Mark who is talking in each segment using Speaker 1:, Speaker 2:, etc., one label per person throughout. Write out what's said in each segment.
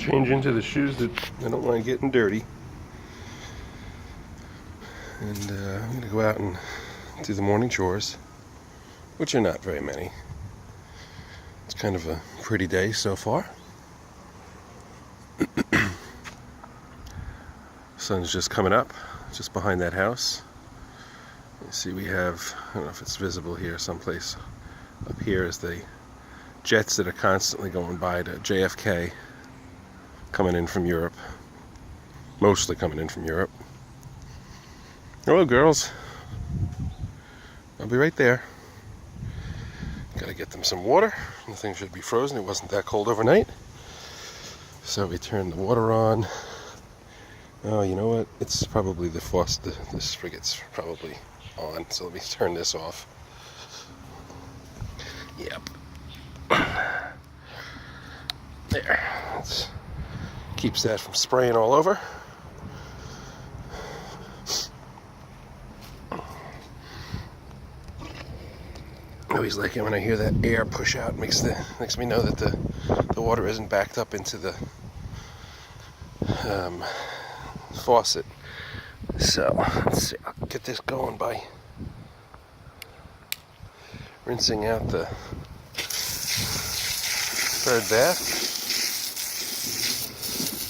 Speaker 1: change into the shoes that I don't mind getting dirty. And I'm going to go out and do the morning chores, which are not very many. It's kind of a pretty day so far. Sun's just coming up, just behind that house. You see we have, I don't know if it's visible here someplace, up here is the jets that are constantly going by to JFK, coming in from Europe. Mostly coming in from Europe. Hello, girls. I'll be right there. Gotta get them some water. The thing should be frozen. It wasn't that cold overnight. So we turned the water on. Oh, you know what? It's probably the faucet. The spigot's probably on. So let me turn this off. Yep. There. Keeps that from spraying all over. I always like it when I hear that air push out. Makes me know that the water isn't backed up into the faucet. So let's see. I'll get this going by rinsing out the third bath.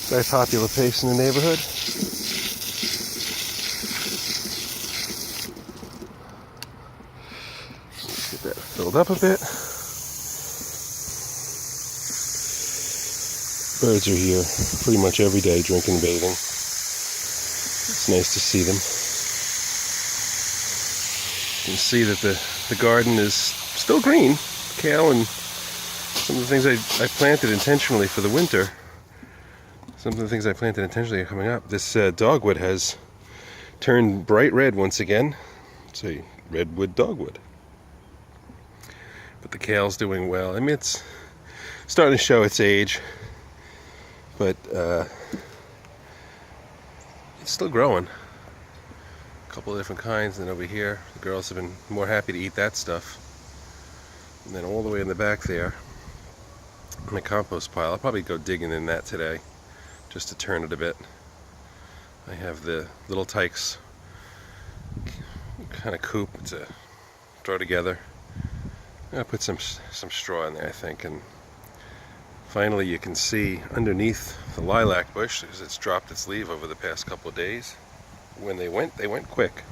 Speaker 1: Very popular pace in the neighborhood. Get that filled up a bit. Birds are here pretty much every day drinking and bathing. It's nice to see them. You can see that the garden is still green. Kale and some of the things I planted intentionally for the winter. Some of the things I planted intentionally are coming up. This dogwood has turned bright red once again. It's a redwood dogwood. But the kale's doing well. I mean, it's starting to show its age, but it's still growing. A couple of different kinds. And over here, the girls have been more happy to eat that stuff. And then all the way in the back there, in the compost pile, I'll probably go digging in that today, just to turn it a bit. I have the little tykes kind of coop to throw together. I'll put some straw in there, I think, and finally you can see underneath the lilac bush, because it's dropped its leaf over the past couple of days. When they went quick.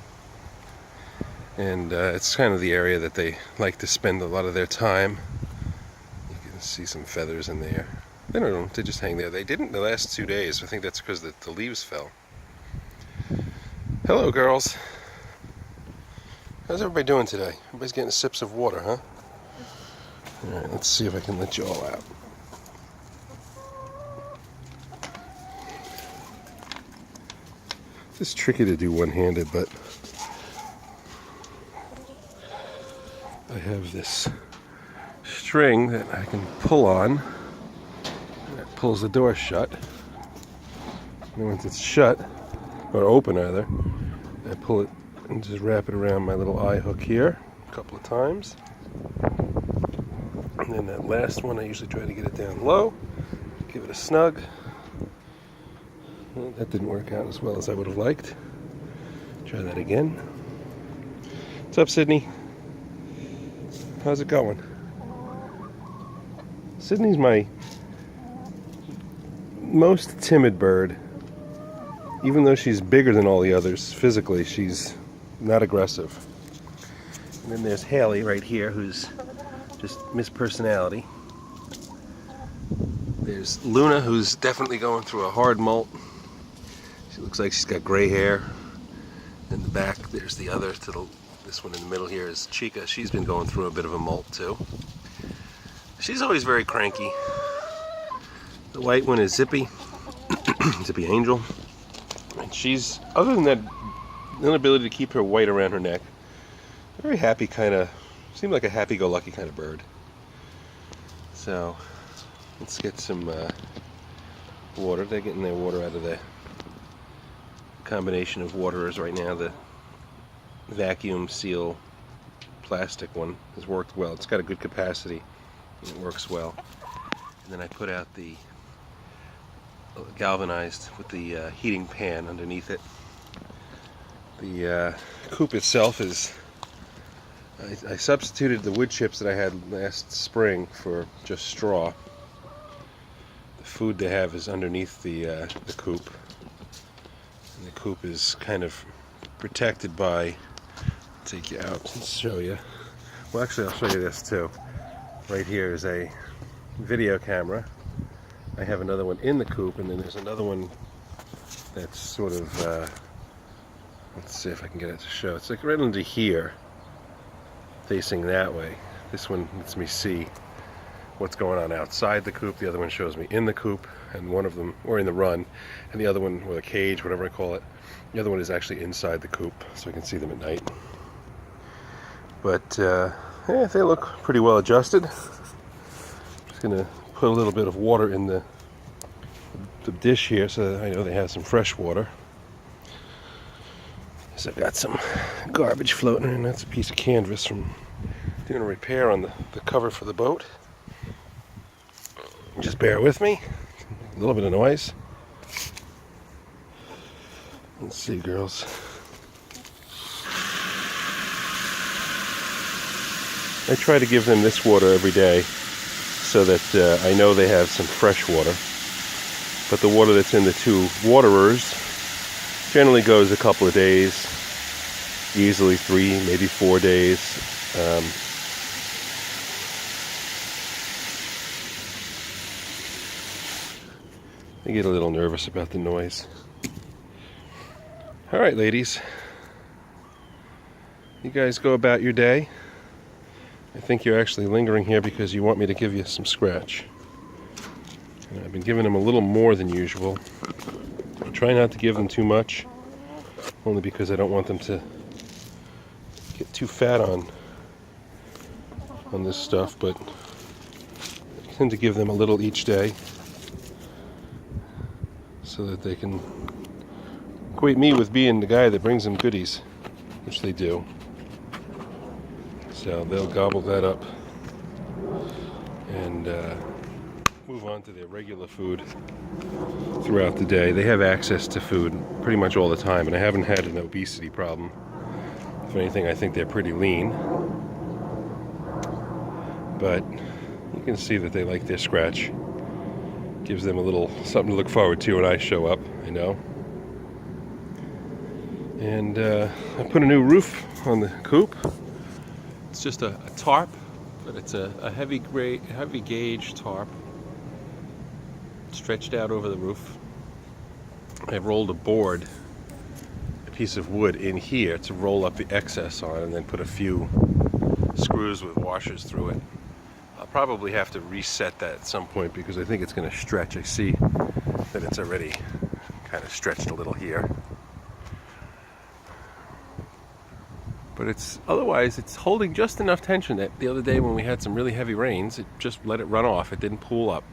Speaker 1: And it's kind of the area that they like to spend a lot of their time. You can see some feathers in there. They don't know, they just hang there. They didn't the last 2 days. I think that's because the leaves fell. Hello, girls. How's everybody doing today? Everybody's getting sips of water, huh? Alright, let's see if I can let you all out. It's tricky to do one-handed, but I have this string that I can pull on. That pulls the door shut. And once it's shut, or open rather, I pull it and just wrap it around my little eye hook here a couple of times. And then that last one, I usually try to get it down low, give it a snug. Well, that didn't work out as well as I would have liked. Try that again. What's up, Sydney? How's it going? Sydney's my most timid bird. Even though she's bigger than all the others physically, she's not aggressive. And then there's Haley right here, who's just Miss Personality. There's Luna, who's definitely going through a hard molt. She looks like she's got gray hair. In the back, there's the other. This one in the middle here is Chica. She's been going through a bit of a molt too. She's always very cranky. The white one is Zippy, Zippy Angel. And she's, other than that inability to keep her white around her neck, very happy kind of, seemed like a happy-go-lucky kind of bird. So, let's get some water. They're getting their water out of the combination of waterers right now. The vacuum seal plastic one has worked well. It's got a good capacity and it works well. And then I put out the galvanized with the heating pan underneath it. The coop itself is, I substituted the wood chips that I had last spring for just straw. The food they have is underneath the coop. And the coop is kind of protected by, I'll take you out and show you. Well, actually, I'll show you this too. Right here is a video camera. I have another one in the coop, and then there's another one that's sort of, let's see if I can get it to show. It's like right under here, facing that way. This one lets me see what's going on outside the coop. The other one shows me in the coop, and one of them, or in the run, and the other one, or the cage, whatever I call it, the other one is actually inside the coop, so I can see them at night. But yeah, they look pretty well adjusted. Just gonna put a little bit of water in the dish here so that I know they have some fresh water. So I've got some garbage floating, and that's a piece of canvas from doing a repair on the cover for the boat. Just bear with me. A little bit of noise. Let's see, girls. I try to give them this water every day so that I know they have some fresh water. But the water that's in the two waterers generally goes a couple of days, easily 3, maybe 4 days. I get a little nervous about the noise. All right, ladies. You guys go about your day. I think you're actually lingering here because you want me to give you some scratch. And I've been giving them a little more than usual. I try not to give them too much, only because I don't want them to get too fat on this stuff, but I tend to give them a little each day so that they can equate me with being the guy that brings them goodies, which they do. So they'll gobble that up and move on to their regular food throughout the day. They have access to food pretty much all the time, and I haven't had an obesity problem. If anything, I think they're pretty lean. But you can see that they like their scratch. Gives them a little something to look forward to when I show up, I know. And I put a new roof on the coop. It's just a tarp, but it's a heavy gauge tarp stretched out over the roof. I've rolled a piece of wood in here to roll up the excess on, and then put a few screws with washers through it. I'll probably have to reset that at some point because I think it's going to stretch. I see that it's already kind of stretched a little here. But otherwise it's holding just enough tension that the other day when we had some really heavy rains, it just let it run off. It didn't pool up.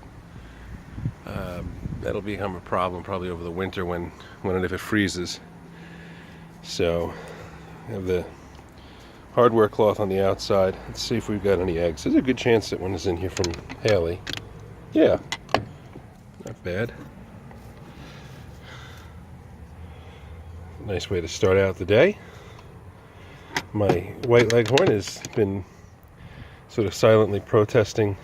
Speaker 1: That'll become a problem probably over the winter when and if it freezes. So I have the hardware cloth on the outside. Let's see if we've got any eggs. There's a good chance that one is in here from Haley. Yeah, not bad. Nice way to start out the day. My white leghorn has been sort of silently protesting.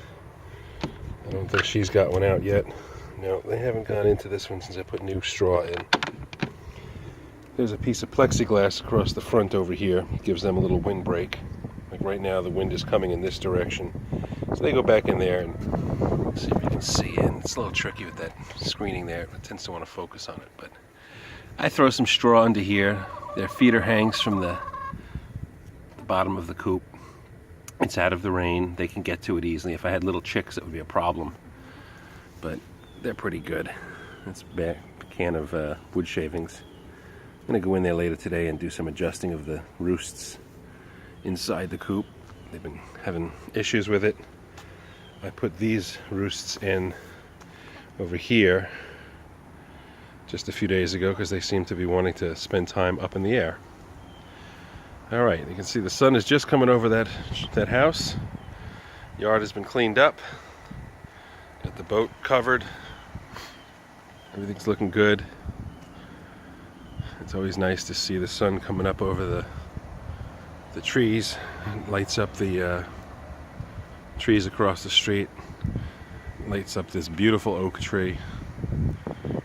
Speaker 1: I don't think she's got one out yet. No, they haven't gone into this one since I put new straw in. There's a piece of plexiglass across the front over here. It gives them a little windbreak. Like right now the wind is coming in this direction. So they go back in there and see if you can see in. It's a little tricky with that screening there. It tends to want to focus on it. But I throw some straw under here. Their feeder hangs from the bottom of the coop. It's out of the rain. They can get to it easily. If I had little chicks, it would be a problem. But they're pretty good. That's a can of wood shavings. I'm going to go in there later today and do some adjusting of the roosts inside the coop. They've been having issues with it. I put these roosts in over here just a few days ago because they seem to be wanting to spend time up in the air. All right, you can see the sun is just coming over that house. Yard has been cleaned up. Got the boat covered. Everything's looking good. It's always nice to see the sun coming up over the trees. It lights up the trees across the street. It lights up this beautiful oak tree.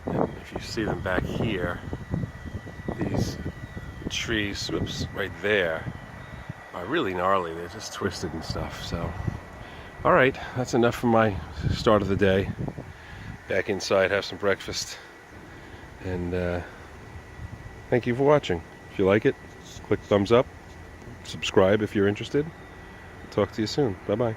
Speaker 1: And if you see them back here, these trees, whoops, right there, are really gnarly. They're just twisted and stuff. So, all right, that's enough for my start of the day. Back inside, have some breakfast, and thank you for watching. If you like it, click thumbs up, subscribe if you're interested. Talk to you soon. Bye-bye.